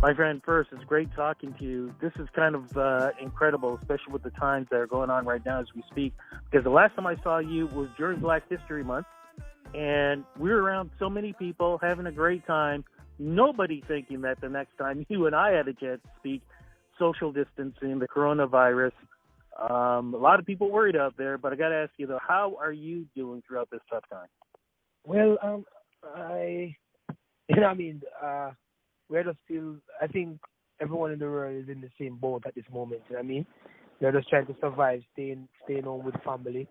My friend, first, it's great talking to you. This is kind of incredible, especially with the times that are going on right now as we speak. Because the last time I saw you was during Black History Month, and we were around so many people having a great time. Nobody thinking that the next time you and I had a chance to speak, social distancing, the coronavirus. A lot of people worried out there, but I got to ask you, though, how are you doing throughout this tough time? Well, we're just still, I think everyone in the world is in the same boat at this moment, you know what I mean? They're just trying to survive, staying home with family,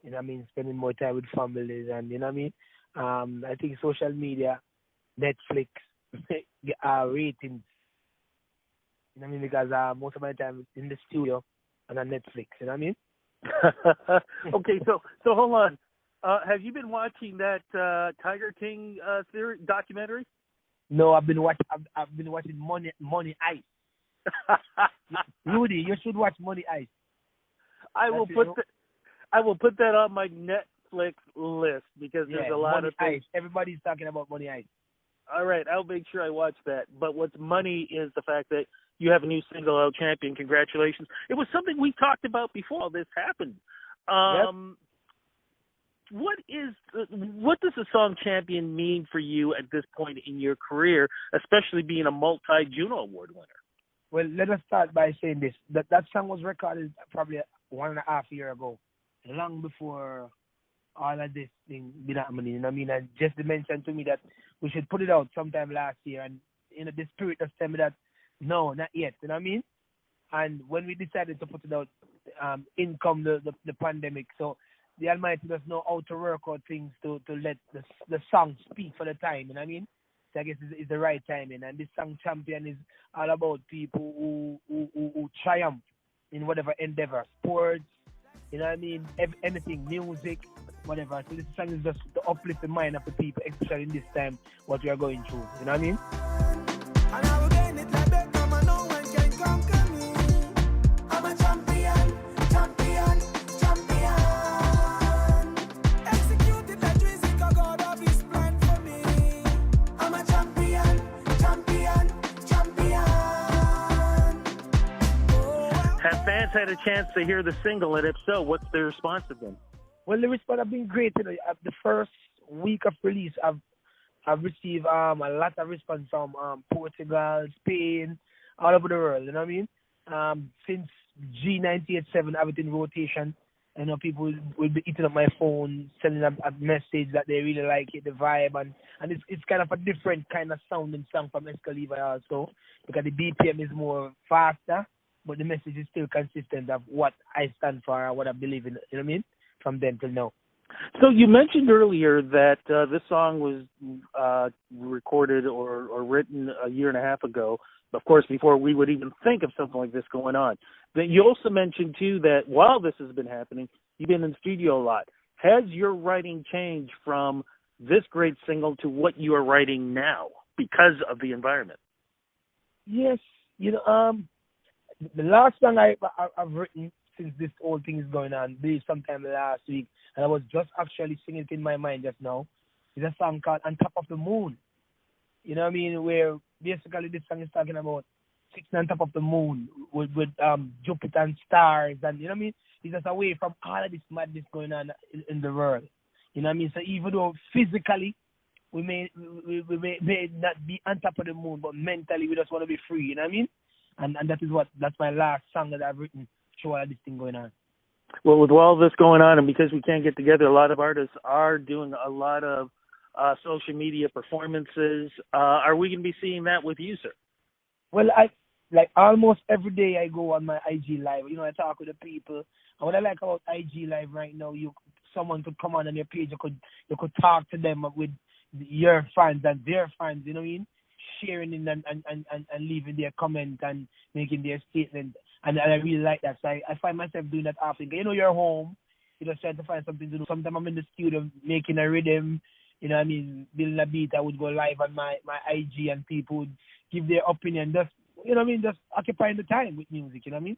you know what I mean, spending more time with families, and you know what I mean? I think social media, Netflix, ratings, you know what I mean, because most of my time is in the studio and on Netflix, you know what I mean? Okay, so hold on. Have you been watching that Tiger King documentary? No, I've been watching Money Ice. Rudy, you should watch Money Ice. I will put that on my Netflix list because there's a lot Money of things. Ice. Everybody's talking about Money Ice. All right, I'll make sure I watch that. But what's money is the fact that you have a new single out, Champion. Congratulations. It was something we talked about before all this happened. Yep. What does the song Champion mean for you at this point in your career, especially being a multi-Juno Award winner? Well, let us start by saying this. That song was recorded probably 1.5 years ago, long before all of this thing been happening. You know what I mean? And just mentioned to me that we should put it out sometime last year. And, you know, the spirit just tell me that, no, not yet. You know what I mean? And when we decided to put it out, in come the pandemic. So the Almighty does know how to work out things to let the song speak for the time, you know what I mean? So I guess it's the right timing. And this song Champion is all about people who triumph in whatever endeavor, sports, you know what I mean? Anything, music, whatever. So this song is just to uplift the mind of the people, especially in this time, what we are going through, you know what I mean? Have fans had a chance to hear the single, and if so, what's their response been? Well, the response has been great. You know, the first week of release, I've received a lot of response from Portugal, Spain, all over the world. You know what I mean? Since G98.7 have it in rotation, you know, people will be eating up my phone, sending a message that they really like it, the vibe, and it's kind of a different kind of sounding song from Exco Levi also, because the BPM is more faster, but the message is still consistent of what I stand for and what I believe in, you know what I mean, from then till now. So you mentioned earlier that this song was recorded or written 1.5 years ago, of course, before we would even think of something like this going on. Then you also mentioned, too, that while this has been happening, you've been in the studio a lot. Has your writing changed from this great single to what you are writing now because of the environment? Yes. You know, the last song I've written since this whole thing is going on, sometime last week, and I was just actually singing it in my mind just now, is a song called On Top of the Moon. You know what I mean? Where basically this song is talking about sitting on top of the moon with Jupiter and stars, and you know what I mean? It's just away from all of this madness going on in the world. You know what I mean? So even though physically we may not be on top of the moon, but mentally we just want to be free. You know what I mean? And that's my last song that I've written. Show all this thing going on. Well, with all this going on, and because we can't get together, a lot of artists are doing a lot of social media performances. Are we going to be seeing that with you, sir? Well, like almost every day I go on my IG Live. You know, I talk with the people. And what I like about IG Live right now, someone could come on your page. You could talk to them with your fans and their fans. You know what I mean? Sharing in and leaving their comment and making their statement. And I really like that. So I find myself doing that often. You know, you're home. You just trying to find something to do. Sometimes I'm in the studio making a rhythm. You know what I mean? Building a beat. I would go live on my IG and people would give their opinion. Just, you know what I mean? Just occupying the time with music. You know what I mean?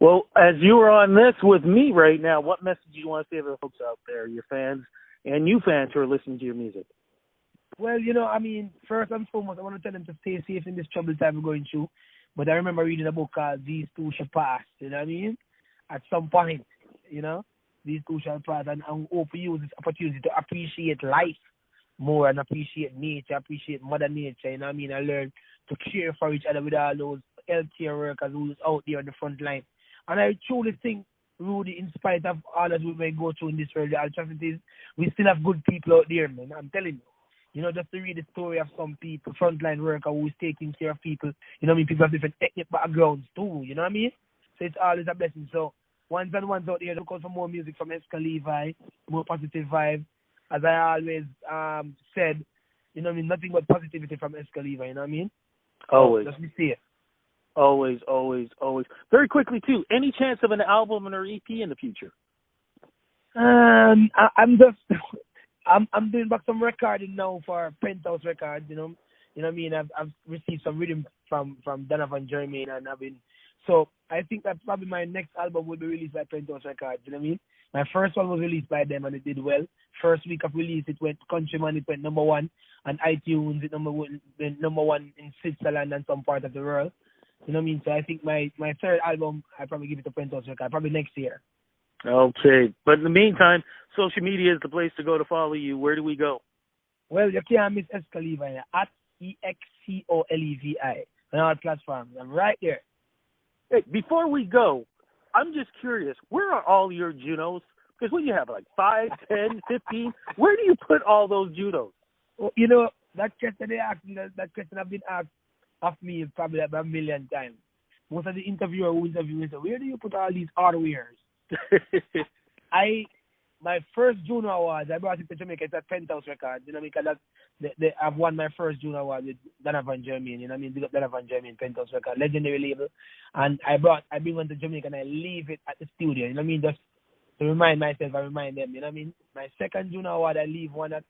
Well, as you are on this with me right now, what message do you want to say to the folks out there, your fans and new fans who are listening to your music? Well, I mean, first and foremost, I want to tell them to stay safe in this troubled time we're going through. But I remember reading a book called These Two Shall Pass, you know what I mean? At some point, these two shall pass, and I hope we use this opportunity to appreciate life more and appreciate nature, appreciate Mother Nature, you know what I mean? And learn to care for each other with all those healthcare workers who's out there on the front line. And I truly think, Rudy, in spite of all that we may go through in this world, the atrocities, we still have good people out there, man. I'm telling you. Just to read the story of some people, frontline worker who's taking care of people. You know what I mean? People have different ethnic backgrounds too, you know what I mean? So it's always a blessing. So ones and ones out there, look out for more music from Exco Levi, more positive vibe. As I always said, you know what I mean? Nothing but positivity from Exco Levi, you know what I mean? Always. Let me see it. Always, always, always. Very quickly, too, any chance of an album or EP in the future? I'm doing back some recording now for Penthouse Records, you know what I mean? I've received some rhythm from Donovan Jermaine, and so I think that probably my next album will be released by Penthouse Records, you know what I mean? My first one was released by them and it did well. First week of release it went Countryman, it went number 1, and iTunes it went number 1 in Switzerland and some part of the world. You know what I mean? So I think my third album, I probably give it to Penthouse Records, probably next year. Okay. But in the meantime, social media is the place to go to follow you. Where do we go? Well, you can't miss Exco Levi at EXCOLEVI on all platforms. I'm right there. Hey, before we go, I'm just curious, where are all your Junos? Because what do you have, like 5, 10, 15? Where do you put all those Junos? Well, that question they asked me, that question I've been asked of me probably about a million times. Most of the interviewers who interview me say, where do you put all these hardwares? My first Juno Awards, I brought it to Jamaica. It's at Penthouse Records, you know, because I've won my first Juno Award with Donovan Jermaine, you know what I mean? Big up Donovan Jermaine, Penthouse Records, legendary label. And I bring one to Jamaica and I leave it at the studio, you know what I mean? Just to remind myself and remind them, you know what I mean? My second Juno Award, I leave one at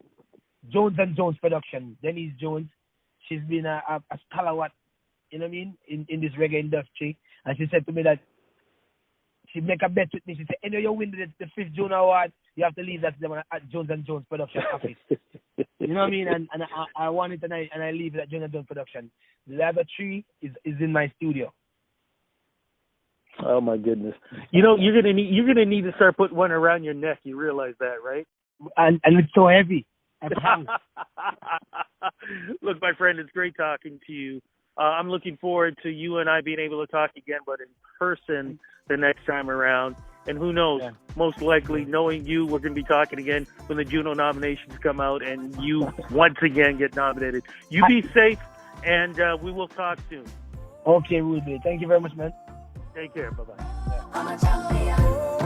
Jones & Jones Production. Denise Jones, she's been a stalwart, you know what I mean, in this reggae industry. And she said to me that she make a bet with me. She said, anyway, you win the 5th Juno Award, you have to leave that to them at Jones & Jones Production office. You know what I mean? And I want it and I leave it at Jones & Jones Production. The other 3 is in my studio. Oh my goodness! You're gonna need to start putting one around your neck. You realize that, right? And it's so heavy. Look, my friend, it's great talking to you. I'm looking forward to you and I being able to talk again, but in person the next time around. And who knows? Yeah. Most likely, knowing you, we're going to be talking again when the Juno nominations come out, and you once again get nominated. You be safe, and we will talk soon. Okay, Rudy. Thank you very much, man. Take care. Bye-bye. Yeah.